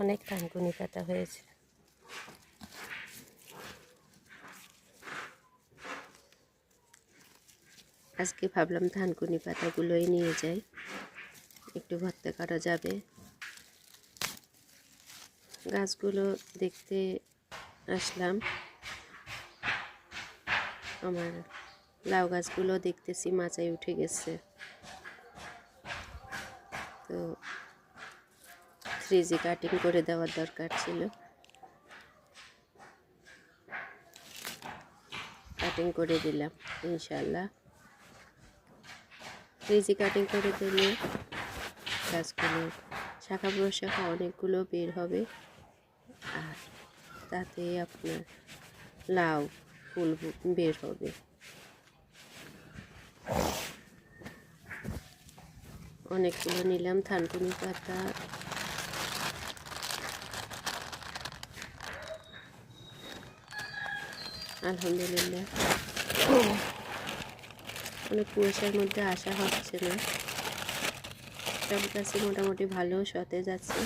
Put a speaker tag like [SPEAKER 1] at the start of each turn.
[SPEAKER 1] অনেক থানকুনি পাতা হয়েছে। আজকে ভাবলাম থানকুনি পাতাগুলোই নিয়ে যাই, একটু ভর্তা করা যাবে। গাছগুলো দেখতে আসলাম। আমার লাউ গাছগুলো দেখতেছি মাচায় উঠে গেছে, তো 3G কাটিং করে দেওয়ার দরকার ছিল। কাটিং করে দিলাম ইনশাল্লাহ। 3G কাটিং করে দিলে গাছগুলো শাখা প্রশাখা অনেকগুলো বের হবে, আর তাতে আপনার লাউ ফুল বের হবে। অনেকগুলো নিলাম থানকুনি পাতা। আলহামদুলিল্লাহ, অনেক কুয়াশার মধ্যে আসা হচ্ছে না, সব গাছে মোটামুটি ভালো সতেজ আছে।